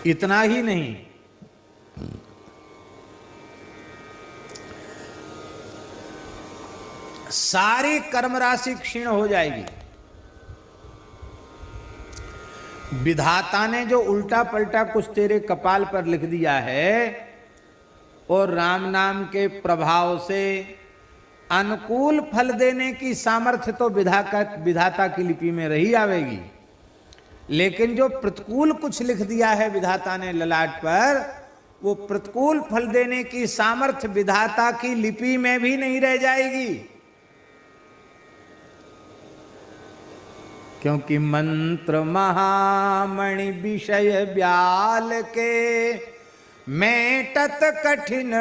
इतना ही नहीं, सारी कर्म राशि क्षीण हो जाएगी। विधाता ने जो उल्टा पलटा कुछ तेरे कपाल पर लिख दिया है, और राम नाम के प्रभाव से अनुकूल फल देने की सामर्थ्य तो विधाता की लिपि में रही आवेगी, लेकिन जो प्रतिकूल कुछ लिख दिया है विधाता ने ललाट पर, वो प्रतिकूल फल देने की सामर्थ्य विधाता की लिपि में भी नहीं रह जाएगी। क्योंकि मंत्र महामणि विषय ब्याल के, मेटत कठिन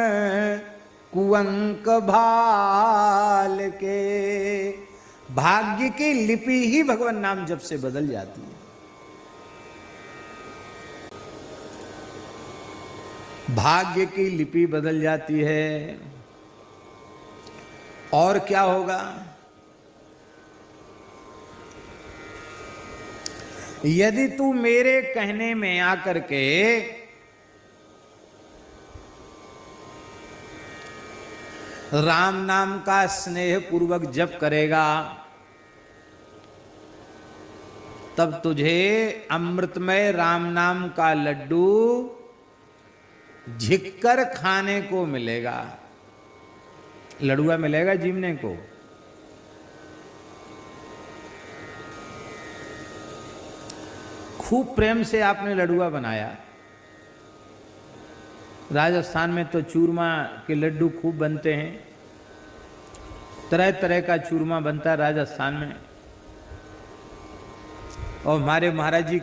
कुअंक भाल के। भाग्य की लिपि ही भगवान नाम जप से बदल जाती है। भाग्य की लिपि बदल जाती है। और क्या होगा? यदि तू मेरे कहने में आकर के राम नाम का स्नेह पूर्वक जप करेगा, तब तुझे अमृतमय राम नाम का लड्डू झिककर खाने को मिलेगा। लड़ुआ मिलेगा जीवने को। खूब प्रेम से आपने लडुआ बनाया। राजस्थान में तो चूरमा के लड्डू खूब बनते हैं, तरह तरह का चूरमा बनता है राजस्थान में। और हमारे महाराज जी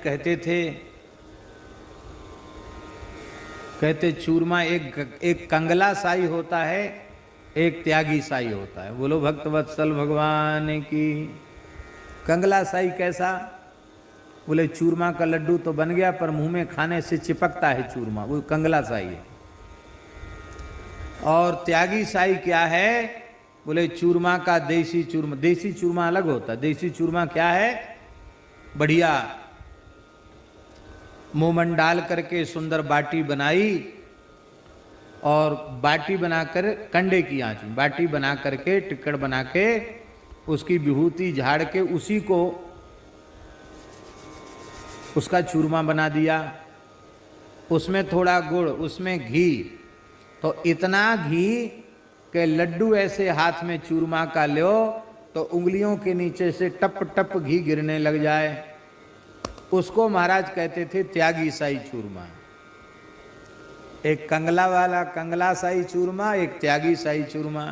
कहते चूरमा एक कंगला साई होता है, एक त्यागी साई होता है। बोलो भक्त वत्सल भगवान की। कंगला साई कैसा? बोले चूरमा का लड्डू तो बन गया, पर मुंह में खाने से चिपकता है चूरमा, वो कंगला साई है। और त्यागी साई क्या है? बोले चूरमा का देसी चूरमा। देसी चूरमा अलग होता है। देसी चूरमा क्या है? बढ़िया मुंह डाल करके सुंदर बाटी बनाई, और बाटी बनाकर कंडे की आंच में बाटी बना करके टिक्कड़ बना के उसकी विभूति झाड़ के उसी को उसका चूरमा बना दिया। उसमें थोड़ा गुड़, उसमें घी, तो इतना घी के लड्डू ऐसे हाथ में चूरमा का लो तो उंगलियों के नीचे से टप टप घी गिरने लग जाए। उसको महाराज कहते थे त्यागी साई चूरमा। एक कंगला वाला कंगला साई चूरमा, एक त्यागी साई चूरमा।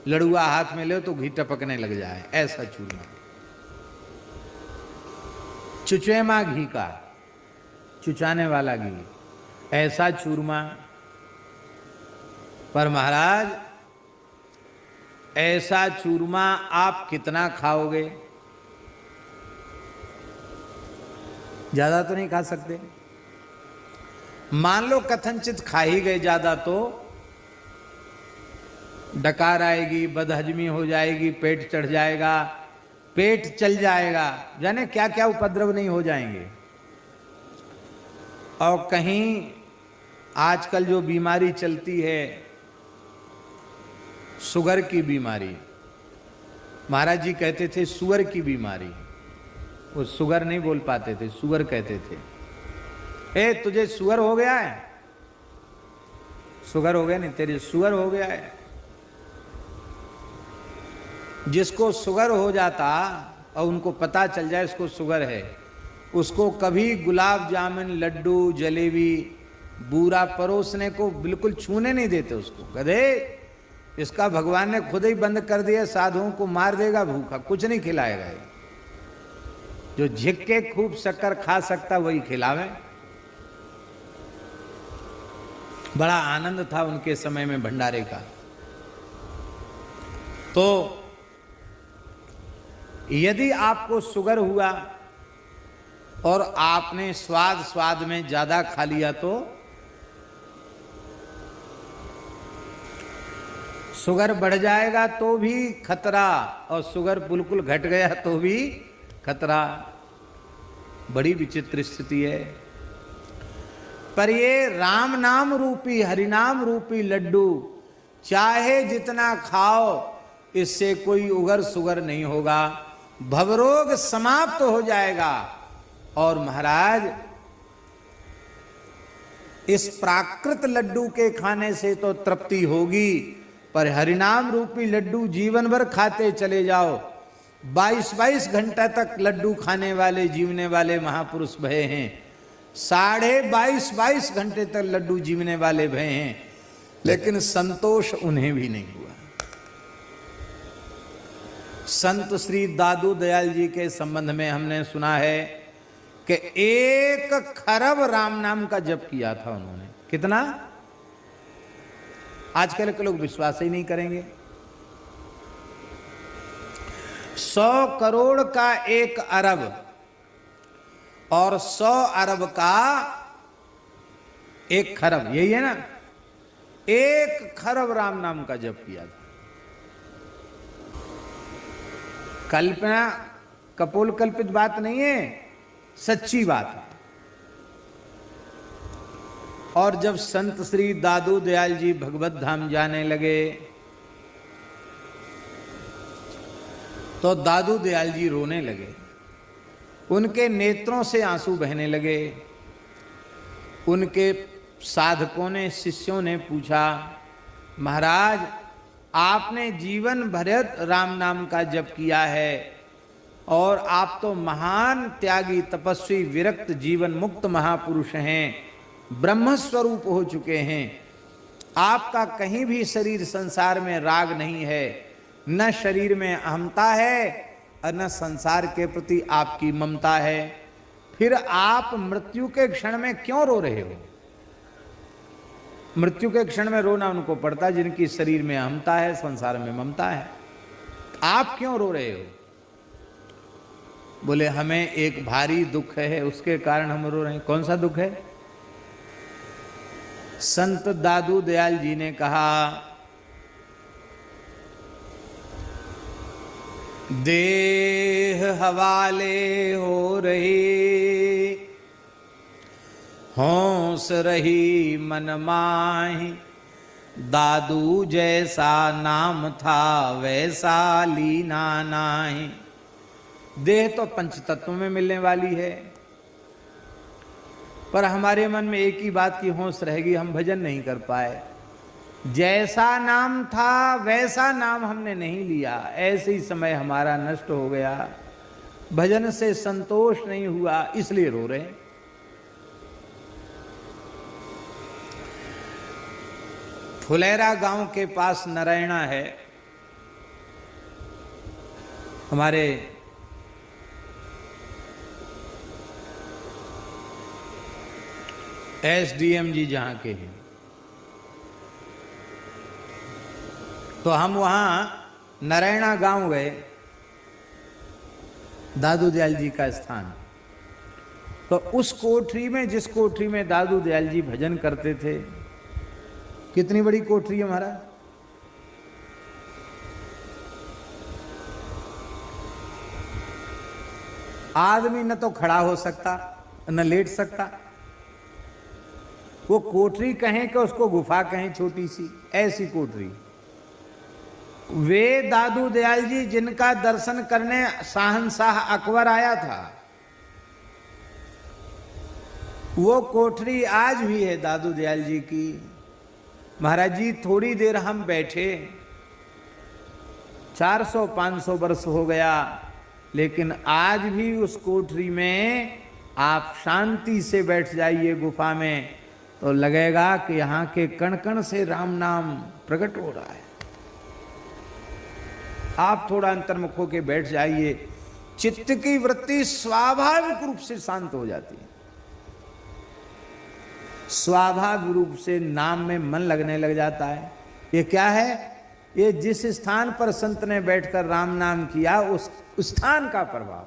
लड़ुआ हाथ में ले तो घी टपकने लग जाए, ऐसा चूरमा। चुचेमा घी का, चुचाने वाला घी, ऐसा चूरमा। पर महाराज ऐसा चूरमा आप कितना खाओगे? ज्यादा तो नहीं खा सकते। मान लो कथनचित खा ही गए ज्यादा तो डकार आएगी, बदहजमी हो जाएगी, पेट चढ़ जाएगा, पेट चल जाएगा, जाने क्या क्या उपद्रव नहीं हो जाएंगे। और कहीं आजकल जो बीमारी चलती है शुगर की बीमारी, महाराज जी कहते थे सुअर की बीमारी। वो शुगर नहीं बोल पाते थे, सुअर कहते थे। ए तुझे सुअर हो गया है? शुगर हो गया नहीं, तेरे सुअर हो गया है। जिसको शुगर हो जाता और उनको पता चल जाए इसको शुगर है, उसको कभी गुलाब जामुन, लड्डू, जलेबी, बूरा परोसने को बिल्कुल छूने नहीं देते उसको। कदे इसका भगवान ने खुद ही बंद कर दिया, साधुओं को मार देगा भूखा, कुछ नहीं खिलाएगा। जो झिक के खूब शक्कर खा सकता वही खिलावे। बड़ा आनंद था उनके समय में भंडारे का। तो यदि आपको शुगर हुआ और आपने स्वाद में ज्यादा खा लिया तो शुगर बढ़ जाएगा तो भी खतरा, और शुगर बिल्कुल घट गया तो भी खतरा। बड़ी विचित्र स्थिति है। पर ये राम नाम रूपी, हरिनाम रूपी लड्डू चाहे जितना खाओ, इससे कोई उगर सुगर नहीं होगा, भवरोग समाप्त हो जाएगा। और महाराज इस प्राकृत लड्डू के खाने से तो तृप्ति होगी, पर हरिनाम रूपी लड्डू जीवन भर खाते चले जाओ। 22-22 घंटा तक लड्डू खाने वाले जीवने वाले महापुरुष भये हैं, 22.5 घंटे तक लड्डू जीवने वाले भये हैं, लेकिन संतोष उन्हें भी नहीं हुआ। संत श्री दादू दयाल जी के संबंध में हमने सुना है कि 1 खरब राम नाम का जप किया था उन्होंने। कितना? आजकल के लोग विश्वास ही नहीं करेंगे। 100 करोड़ का 1 अरब और 100 अरब का 1 खरब, यही है ना? 1 खरब राम नाम का जप किया था। कल्पना, कपोल कल्पित बात नहीं है, सच्ची बात है। और जब संत श्री दादू दयाल जी भगवत धाम जाने लगे तो दादू दयाल जी रोने लगे, उनके नेत्रों से आंसू बहने लगे। उनके साधकों ने, शिष्यों ने पूछा, महाराज आपने जीवन भर राम नाम का जप किया है और आप तो महान त्यागी, तपस्वी, विरक्त, जीवन मुक्त महापुरुष हैं, ब्रह्म स्वरूप हो चुके हैं। आपका कहीं भी शरीर संसार में राग नहीं है, न शरीर में अहमता है और न संसार के प्रति आपकी ममता है, फिर आप मृत्यु के क्षण में क्यों रो रहे हो? मृत्यु के क्षण में रोना उनको पड़ता जिनकी शरीर में अहमता है, संसार में ममता है। आप क्यों रो रहे हो? बोले हमें एक भारी दुख है, उसके कारण हम रो रहे हैं। कौन सा दुख है? संत दादू दयाल जी ने कहा, देह हवाले हो रही, होश रही मन माही, दादू जैसा नाम था वैसा लीना नाही। देह तो पंच तत्वों में मिलने वाली है, पर हमारे मन में एक ही बात की होश रहेगी, हम भजन नहीं कर पाए। जैसा नाम था वैसा नाम हमने नहीं लिया, ऐसे ही समय हमारा नष्ट हो गया, भजन से संतोष नहीं हुआ, इसलिए रो रहे हैं। फुलेरा गांव के पास नारायणा है, हमारे एसडीएम जी जहां के हैं, तो हम वहां नारायणा गांव गए, दादू दयाल जी का स्थान। तो उस कोठरी में, जिस कोठरी में दादू दयाल जी भजन करते थे, कितनी बड़ी कोठरी है हमारा, आदमी न तो खड़ा हो सकता न लेट सकता। वो कोठरी कहें कि उसको गुफा कहें, छोटी सी ऐसी कोठरी। वे दादू दयाल जी जिनका दर्शन करने शाहनशाह अकबर आया था, वो कोठरी आज भी है दादू दयाल जी की। महाराज जी थोड़ी देर हम बैठे, 400-500 वर्ष हो गया, लेकिन आज भी उस कोठरी में आप शांति से बैठ जाइए गुफा में, तो लगेगा कि यहाँ के कण कण से राम नाम प्रकट हो रहा है। आप थोड़ा अंतर्मुख होकर बैठ जाइए, चित्त की वृत्ति स्वाभाविक रूप से शांत हो जाती है, स्वाभाविक रूप से नाम में मन लगने लग जाता है। ये क्या है? ये जिस स्थान पर संत ने बैठकर राम नाम किया, उस स्थान का प्रभाव।